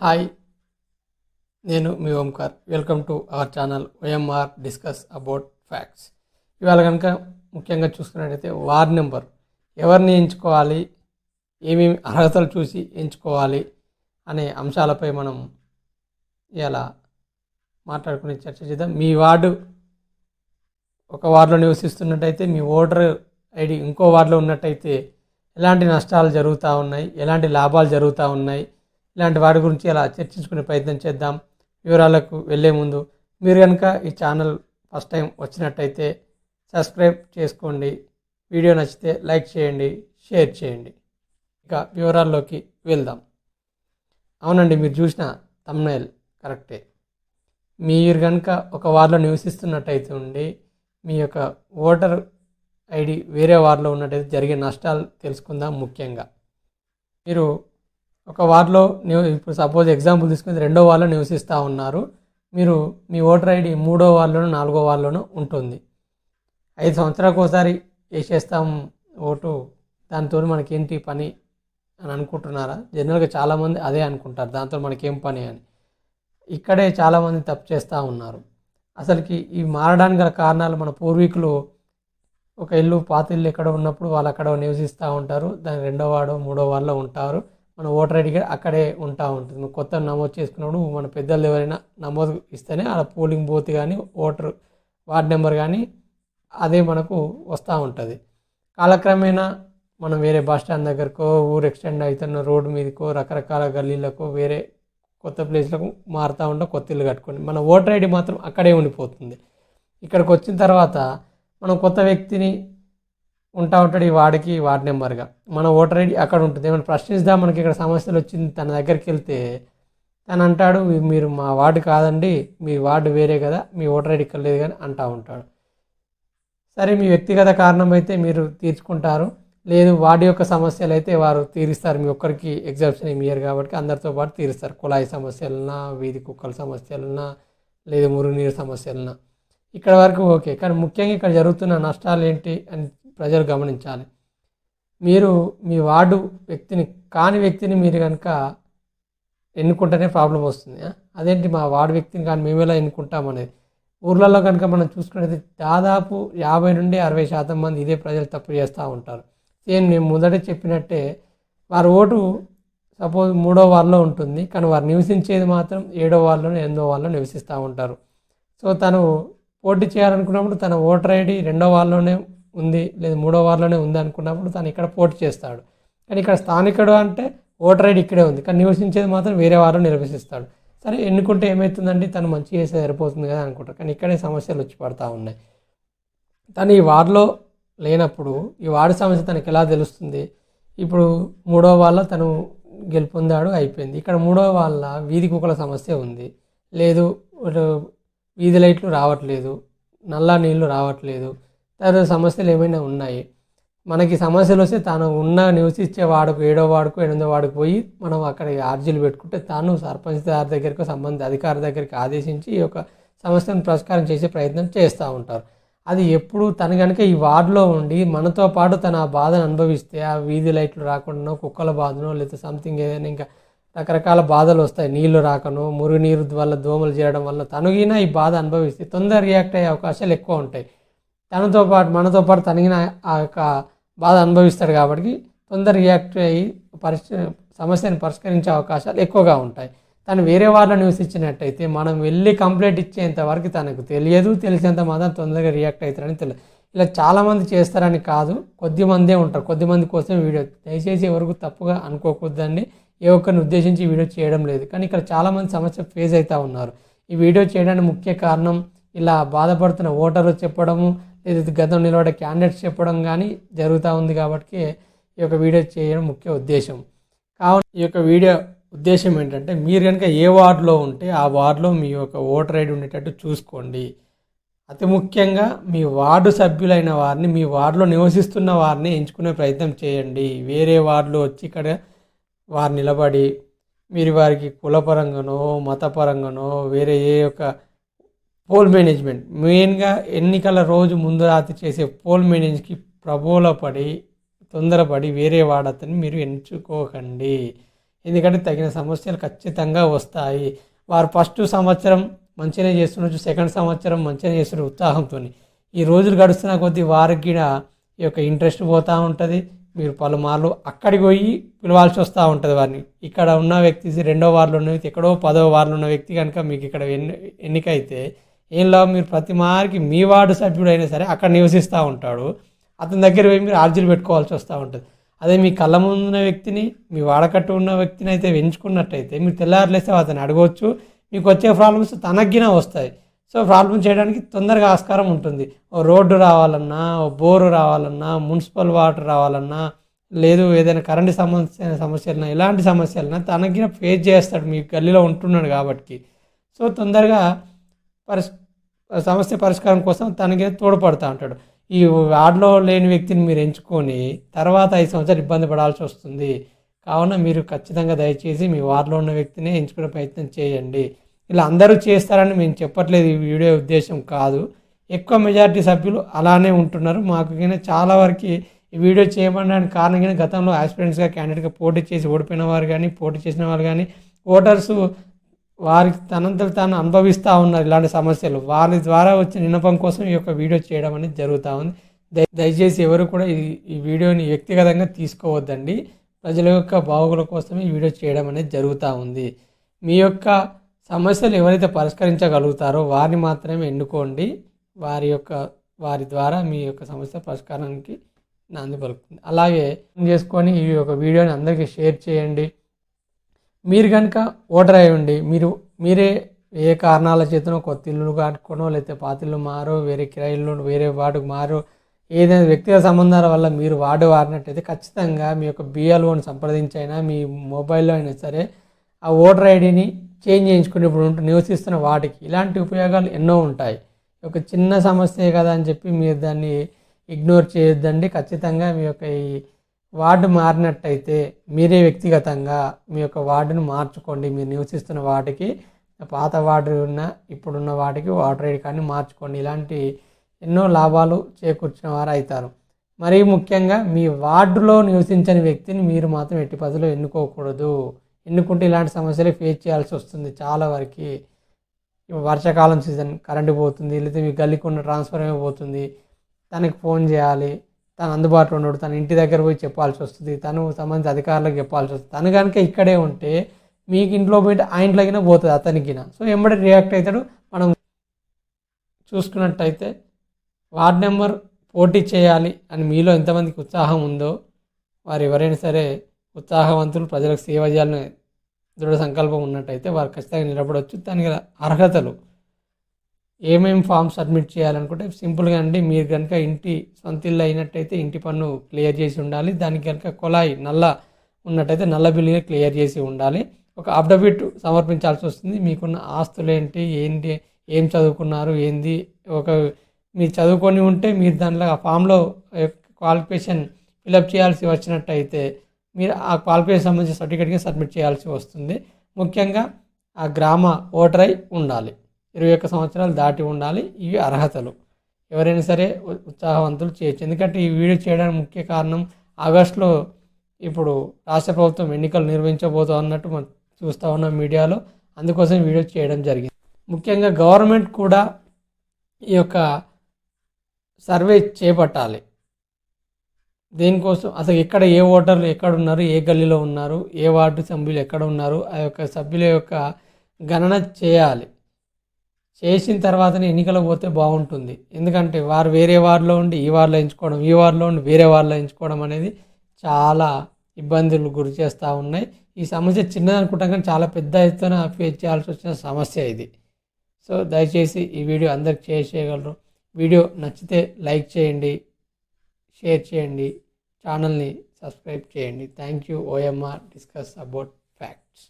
Hi, నేను మీ Omkar. Welcome to our channel OMR discuss about facts. ఇవాళ కనుక ముఖ్యంగా చూసుకున్నట్టయితే వార్డ్ నెంబర్ ఎవరిని ఎంచుకోవాలి, ఏమేమి అర్హతలు చూసి ఎంచుకోవాలి అనే అంశాలపై మనం ఇవాళ మాట్లాడుకునే చర్చ చేద్దాం. మీ వార్డు ఒక వార్డులో నివసిస్తున్నట్టయితే మీ ఓటర్ ఐడి ఇంకో వార్డులో ఉన్నట్టయితే ఎలాంటి నష్టాలు జరుగుతూ ఉన్నాయి, ఎలాంటి లాభాలు జరుగుతూ ఉన్నాయి, ఇలాంటి వాటి గురించి అలా చర్చించుకునే ప్రయత్నం చేద్దాం. వివరాలకు వెళ్ళే ముందు మీరు కనుక ఈ ఛానల్ ఫస్ట్ టైం వచ్చినట్టయితే సబ్స్క్రైబ్ చేసుకోండి, వీడియో నచ్చితే లైక్ చేయండి, షేర్ చేయండి. ఇక వివరాల్లోకి వెళ్దాం. అవునండి, మీరు చూసిన థంబ్నెయిల్ కరెక్టే. మీరు కనుక ఒక వార్డులో నివసిస్తున్నట్టయితే ఉండి మీ యొక్క ఓటర్ ఐడి వేరే వార్డులో ఉన్నట్టయితే జరిగే నష్టాలు తెలుసుకుందాం. ముఖ్యంగా మీరు ఒక వార్డులో ఇప్పుడు సపోజ్ ఎగ్జాంపుల్ తీసుకుని రెండో వార్డులో నివసిస్తూ ఉన్నారు. మీరు మీ ఓటర్ ఐడి మూడో వార్డులోనూ నాలుగో వార్డులోనూ ఉంటుంది. 5 సంవత్సరాలకు ఒకసారి వేసేస్తాం ఓటు, దాంతో మనకేంటి పని అని అనుకుంటున్నారా? జనరల్గా చాలామంది అదే అనుకుంటారు, దాంతో మనకేం పని అని. ఇక్కడే చాలామంది తప్పు చేస్తూ ఉన్నారు. అసలుకి ఇవి మారడానికి గల కారణాలు మన పూర్వీకులు ఒక ఇల్లు పాత ఇల్లు ఎక్కడ ఉన్నప్పుడు వాళ్ళు అక్కడ నివసిస్తూ ఉంటారు, దాని రెండో వార్డు మూడో వార్డులో ఉంటారు. మన ఓటర్ ఐడి అక్కడే ఉంటా ఉంటుంది. కొత్త నమోదు చేసుకున్నప్పుడు మన పెద్దలు ఎవరైనా నమోదు ఇస్తేనే ఆ పోలింగ్ బూత్ కానీ ఓటర్ వార్డ్ నెంబర్ కానీ అదే మనకు వస్తూ ఉంటుంది. కాలక్రమేణా మనం వేరే బస్ స్టాండ్ దగ్గరకో, ఊరు ఎక్స్టెండ్ అవుతున్న రోడ్డు మీదకో, రకరకాల గల్లీలకో, వేరే కొత్త ప్లేస్లకు మారుతూ ఉంటాం, కొత్త ఇల్లు కట్టుకొని. మన ఓటర్ ఐడి మాత్రం అక్కడే ఉండిపోతుంది. ఇక్కడికి వచ్చిన తర్వాత మనం కొత్త వ్యక్తిని ఉంటా ఉంటాడు ఈ వార్డుకి వార్డ్ నెంబర్గా, మన ఓటర్ ఐడి అక్కడ ఉంటుంది. ఏమైనా ప్రశ్నిద్దాం, మనకి ఇక్కడ సమస్యలు వచ్చింది తన దగ్గరికి వెళ్తే తను అంటాడు, మీరు మా వార్డు కాదండి, మీ వార్డు వేరే కదా, మీ ఓటర్ ఐడి ఇక్కడ లేదు కానీ అంటూ ఉంటాడు. సరే, మీ వ్యక్తిగత కారణం అయితే మీరు తీర్చుకుంటారు, లేదు వార్డు యొక్క సమస్యలు అయితే వారు తీరుస్తారు. మీ ఒక్కరికి ఎగ్జామ్షన్ ఏమి ఇయ్యరు కాబట్టి అందరితో పాటు తీరుస్తారు. కుళాయి సమస్యలన్నా, వీధి కుక్కల సమస్యలన్నా, లేదు మురుగునీరు సమస్యలన్నా, ఇక్కడ వరకు ఓకే. కానీ ముఖ్యంగా ఇక్కడ జరుగుతున్న నష్టాలు ఏంటి అని ప్రజలు గమనించాలి. మీరు మీ వార్డు వ్యక్తిని కాని వ్యక్తిని మీరు కనుక ఎన్నుకుంటేనే ప్రాబ్లం వస్తుంది. అదేంటి మా వార్డు వ్యక్తిని కానీ మేము ఎలా ఎన్నుకుంటామనేది. ఊర్లలో కనుక మనం చూసుకునేది దాదాపు 50 నుండి 60% మంది ఇదే ప్రజలు తప్పు చేస్తూ ఉంటారు. సేమ్ నేను మొదట చెప్పినట్టే, వారి ఓటు సపోజ్ మూడో వార్డులో ఉంటుంది, కానీ వారు నివసించేది మాత్రం 7వ వార్డులోనే 8వ వార్డులో నివసిస్తూ ఉంటారు. సో తను పోటీ చేయాలనుకున్నప్పుడు తన ఓటర్ ఐడి రెండో వార్డులోనే ఉంది, లేదు మూడో వార్డులోనే ఉంది అనుకున్నప్పుడు తను ఇక్కడ పోటీ చేస్తాడు. కానీ ఇక్కడ స్థానికుడు అంటే ఓటర్ ఐడి ఇక్కడే ఉంది, కానీ నివసించేది మాత్రం వేరే వార్డులో నిర్వహిస్తాడు. సరే, ఎన్నుకుంటే ఏమవుతుందండి, తను మంచిగా చేస్తే సరిపోతుంది కదా అనుకుంటారు. కానీ ఇక్కడే సమస్యలు వచ్చి పడతా ఉన్నాయి. తను ఈ వార్డులో లేనప్పుడు ఈ వార్డు సమస్య తనకి ఎలా తెలుస్తుంది? ఇప్పుడు మూడో వాళ్ళ తను గెలుపొందాడు, అయిపోయింది. ఇక్కడ మూడో వాళ్ళ వీధి కుక్కల సమస్య ఉంది, లేదు వీధి లైట్లు రావట్లేదు, నల్లా నీళ్లు రావట్లేదు, తర్వాత సమస్యలు ఏమైనా ఉన్నాయి. మనకి సమస్యలు వస్తే తాను నివసించే వాడుకు 7వ వార్డుకు 8వ వార్డుకు పోయి మనం అక్కడ అర్జీలు పెట్టుకుంటే తాను సర్పంచ్ గారి దగ్గరికి, సంబంధిత అధికారి దగ్గరికి ఆదేశించి ఈ యొక్క సమస్యను పరిష్కారం చేసే ప్రయత్నం చేస్తూ ఉంటారు. అది ఎప్పుడు తను కనుక ఈ వార్డులో ఉండి మనతో పాటు తన ఆ బాధను అనుభవిస్తే, ఆ వీధి లైట్లు రాకుండానో, కుక్కల బాధనో, లేదా సంథింగ్ ఏదైనా ఇంకా రకరకాల బాధలు వస్తాయి, నీళ్లు రాకనో, మురుగునీరు వల్ల దోమలు చేయడం వల్ల తనుగినా ఈ బాధ అనుభవిస్తే తొందర రియాక్ట్ అయ్యే అవకాశాలు ఎక్కువ ఉంటాయి. మనతో పాటు తనిగిన ఆ యొక్క బాధ అనుభవిస్తాడు కాబట్టి తొందర రియాక్ట్ అయ్యి సమస్యను పరిష్కరించే అవకాశాలు ఎక్కువగా ఉంటాయి. తను వేరే వారిలో నివసించినట్టయితే మనం వెళ్ళి కంప్లైంట్ ఇచ్చేంత వరకు తనకు తెలియదు, తెలిసేంత మాత్రం తొందరగా రియాక్ట్ అవుతారని తెలియదు. ఇలా చాలామంది చేస్తారని కాదు, కొద్దిమందే ఉంటారు. కొద్దిమంది కోసం వీడియో, దయచేసి ఎవరికి తప్పుగా అనుకోకూడదండి. ఏ ఒక్కరిని ఉద్దేశించి వీడియో చేయడం లేదు, కానీ ఇక్కడ చాలామంది సమస్య ఫేస్ అవుతూ ఉన్నారు. ఈ వీడియో చేయడానికి ముఖ్య కారణం ఇలా బాధపడుతున్న ఓటర్లు చెప్పడము, లేదా గతం నిలబడే క్యాండిడేట్స్ చెప్పడం కానీ జరుగుతూ ఉంది కాబట్టి ఈ యొక్క వీడియో చేయడం ముఖ్య ఉద్దేశం. కావున ఈ యొక్క వీడియో ఉద్దేశం ఏంటంటే, మీరు కనుక ఏ వార్డులో ఉంటే ఆ వార్డులో మీ యొక్క ఓటర్ ఐడి ఉండేటట్టు చూసుకోండి. అతి ముఖ్యంగా మీ వార్డు సభ్యులైన వారిని, మీ వార్డులో నివసిస్తున్న వారిని ఎంచుకునే ప్రయత్నం చేయండి. వేరే వార్డులో వచ్చి ఇక్కడ వారు నిలబడి మీరు వారికి కులపరంగానో, మతపరంగానో, వేరే ఏ యొక్క పోల్ మేనేజ్మెంట్, మెయిన్గా ఎన్నికల రోజు ముందు రాత్రి చేసే పోల్ మేనేజ్కి ప్రబోలపడి తొందరపడి వేరే వాడతని మీరు ఎంచుకోకండి. ఎందుకంటే తగిన సమస్యలు ఖచ్చితంగా వస్తాయి. వారు ఫస్ట్ సంవత్సరం మంచిగానే చేస్తుండొచ్చు, సెకండ్ సంవత్సరం మంచిగానే చేస్తుండే ఉత్సాహంతో. ఈ రోజులు గడుస్తున్న కొద్దీ వారికి కూడా ఈ యొక్క ఇంట్రెస్ట్ పోతూ ఉంటుంది. మీరు పలుమార్లు అక్కడికి పోయి పిలవాల్సి వస్తూ ఉంటుంది వారిని. ఇక్కడ ఉన్న వ్యక్తి రెండో వార్డులో ఉన్న వ్యక్తి, ఎక్కడో 10వ వార్డులో ఉన్న వ్యక్తి కనుక మీకు ఇక్కడ ఎన్నికైతే ఏం లాభం? మీరు ప్రతి మారికి మీ వార్డు సభ్యుడు అయినా సరే అక్కడ నివసిస్తూ ఉంటాడు. అతని దగ్గర పోయి మీరు ఆర్జీలు పెట్టుకోవాల్సి వస్తూ ఉంటుంది. అదే మీ కళ్ళ ముందు ఉన్న వ్యక్తిని, మీ వాడకట్టు ఉన్న వ్యక్తిని అయితే ఎంచుకున్నట్టయితే మీరు తెల్లారులేస్తే అతను అడగవచ్చు. మీకు వచ్చే ప్రాబ్లమ్స్ తనగ్గినా వస్తాయి. సో ప్రాబ్లం చేయడానికి తొందరగా ఆస్కారం ఉంటుంది. ఓ రోడ్డు రావాలన్నా, ఓ బోరు రావాలన్నా, మున్సిపల్ వాటర్ రావాలన్నా, లేదు ఏదైనా కరెంటు సమస్యలన్నా, ఎలాంటి సమస్యలన్నా తనగిన ఫేస్ చేస్తాడు, మీ గల్లీలో ఉంటున్నాడు కాబట్టి. సో తొందరగా సమస్య పరిష్కారం కోసం తనకి తోడ్పడుతూ ఉంటాడు. ఈ వార్డులో లేని వ్యక్తిని మీరు ఎంచుకొని తర్వాత 5 సంవత్సరాలు ఇబ్బంది పడాల్సి వస్తుంది. కావున మీరు ఖచ్చితంగా దయచేసి మీ వార్డులో ఉన్న వ్యక్తినే ఎంచుకునే ప్రయత్నం చేయండి. ఇలా అందరూ చేస్తారని మేము చెప్పట్లేదు, ఈ వీడియో ఉద్దేశం కాదు. ఎక్కువ మెజారిటీ సభ్యులు అలానే ఉంటున్నారు. మాకు కానీ చాలా వరకు ఈ వీడియో చేయమనడానికి కారణం కానీ గతంలో ఆస్పిరెంట్స్గా క్యాండిడేట్గా పోటీ చేసి ఓడిపోయిన వారు కానీ, పోటీ చేసిన వాళ్ళు కానీ, ఓటర్స్ వారికి తనంతలు తాను అనుభవిస్తూ ఉన్నారు ఇలాంటి సమస్యలు. వారి ద్వారా వచ్చిన విన్నపం కోసం ఈ యొక్క వీడియో చేయడం అనేది జరుగుతూ ఉంది. దయచేసి ఎవరు కూడా ఈ వీడియోని వ్యక్తిగతంగా తీసుకోవద్దండి. ప్రజల యొక్క బాగోగుల కోసం ఈ వీడియో చేయడం అనేది జరుగుతూ ఉంది. మీ యొక్క సమస్యలు ఎవరైతే పరిష్కరించగలుగుతారో వారిని మాత్రమే ఎన్నుకోండి. వారి ద్వారా మీ యొక్క సమస్య పరిష్కారానికి నాంది పలుకుతుంది. అలాగే చేసుకొని ఈ యొక్క వీడియోని అందరికీ షేర్ చేయండి. మీరు కనుక ఓటర్ అయ్యండి, మీరే ఏ కారణాల చేతనో కొత్త ఇల్లు కట్టుకోనో, లేకపోతే పాతిల్లు మారో, వేరే కిరాయిల్లో వేరే వార్డుకు మారో, ఏదైనా వ్యక్తిగత సంబంధాల వల్ల మీరు వార్డు మారినట్టయితే ఖచ్చితంగా మీ యొక్క బిఎల్ఓని సంప్రదించైనా, మీ మొబైల్లో అయినా సరే ఆ ఓటర్ ఐడిని చేంజ్ చేయించుకుని ఇప్పుడు నివసిస్తున్న వాటికి ఇలాంటి ఉపయోగాలు ఎన్నో ఉంటాయి. ఒక చిన్న సమస్యే కదా అని చెప్పి మీరు దాన్ని ఇగ్నోర్ చేయొద్దండి. ఖచ్చితంగా మీ యొక్క ఈ వార్డు మారినట్టయితే మీరే వ్యక్తిగతంగా మీ యొక్క వార్డును మార్చుకోండి. మీరు నివసిస్తున్న వాటికి, పాత వార్డు ఉన్న ఇప్పుడున్న వాటికి ఓటర్ ఐడి కార్డుని మార్చుకోండి. ఇలాంటి ఎన్నో లాభాలు చేకూర్చిన వారు అవుతారు. మరీ ముఖ్యంగా మీ వార్డులో నివసించని వ్యక్తిని మీరు మాత్రం ఎట్టి పరిస్థితుల్లో ఎన్నుకోకూడదు. ఎన్నుకుంటే ఇలాంటి సమస్యలు ఫేస్ చేయాల్సి వస్తుంది చాలా వరకు. వర్షాకాలం సీజన్ కరెంటు పోతుంది, లేకపోతే మీ గల్లీకి ఉన్న ట్రాన్స్ఫర్ అయిపోతుంది, తనకి ఫోన్ చేయాలి, తను అందుబాటులో ఉండడు, తన ఇంటి దగ్గర పోయి చెప్పాల్సి వస్తుంది, తను సంబంధించిన అధికారులకు చెప్పాల్సి వస్తుంది. తను కనుక ఇక్కడే ఉంటే మీకు ఇంట్లో పోయి ఆ ఇంట్లోకినా పోతుంది అతనికినా. సో ఎంబడి రియాక్ట్ అవుతాడు. మనం చూసుకున్నట్టయితే వార్డ్ నెంబర్ పోటీ చేయాలి అని మీలో ఎంతమందికి ఉత్సాహం ఉందో వారు ఎవరైనా సరే ఉత్సాహవంతులు, ప్రజలకు సేవ చేయాలని దృఢ సంకల్పం ఉన్నట్టయితే వారు ఖచ్చితంగా నిలబడవచ్చు. దానికి అర్హతలు ఏమేమి ఫామ్ సబ్మిట్ చేయాలనుకుంటే సింపుల్గా అండి. మీరు కనుక ఇంటి సొంత ఇల్లు అయినట్టయితే ఇంటి పన్ను క్లియర్ చేసి ఉండాలి. దానికి కనుక కుళాయి నల్ల ఉన్నట్టయితే నల్ల బిల్లుని క్లియర్ చేసి ఉండాలి. ఒక అఫిడవిట్ సమర్పించాల్సి వస్తుంది. మీకున్న ఆస్తులు ఏంటి, ఏం చదువుకున్నారు, ఏంది, మీరు చదువుకొని ఉంటే మీరు దాంట్లో ఆ ఫామ్లో క్వాలిఫికేషన్ ఫిలప్ చేయాల్సి వచ్చినట్టయితే మీరు ఆ క్వాలిఫికేషన్ సంబంధించిన సర్టిఫికేట్కి సబ్మిట్ చేయాల్సి వస్తుంది. ముఖ్యంగా ఆ గ్రామ ఓటరై ఉండాలి, 21 సంవత్సరాలు దాటి ఉండాలి. ఇవి అర్హతలు. ఎవరైనా సరే ఉత్సాహవంతులు చేయొచ్చు. ఎందుకంటే ఈ వీడియో చేయడానికి ముఖ్య కారణం ఆగస్టులో ఇప్పుడు రాష్ట్ర ప్రభుత్వం ఎన్నికలు నిర్వహించబోతూ అన్నట్టు మనం చూస్తూ ఉన్నాం మీడియాలో. అందుకోసం వీడియో చేయడం జరిగింది. ముఖ్యంగా గవర్నమెంట్ కూడా ఈ యొక్క సర్వే చేపట్టాలి. దేనికోసం అసలు ఎక్కడ ఏ ఓటర్లు ఎక్కడ ఉన్నారు, ఏ గల్లీలో ఉన్నారు, ఏ వార్డు సభ్యులు ఎక్కడ ఉన్నారు, ఆ యొక్క సభ్యుల యొక్క గణన చేయాలి. చేసిన తర్వాతనే ఎన్నికలకు పోతే బాగుంటుంది. ఎందుకంటే వారు వేరే వార్డులో ఉండి ఈ వార్డులో ఎంచుకోవడం, ఈ వార్డులో ఉండి వేరే వార్డులో ఎంచుకోవడం అనేది చాలా ఇబ్బందులు గురి చేస్తూ ఉన్నాయి. ఈ సమస్య చిన్నదనుకుంటాం కానీ చాలా పెద్ద ఎత్తున ఫేస్ చేయాల్సి వచ్చిన సమస్య ఇది. సో దయచేసి ఈ వీడియో అందరికి చేయగలరు. వీడియో నచ్చితే లైక్ చేయండి, షేర్ చేయండి, ఛానల్ని సబ్స్క్రైబ్ చేయండి. Thank you. OMR discuss about facts.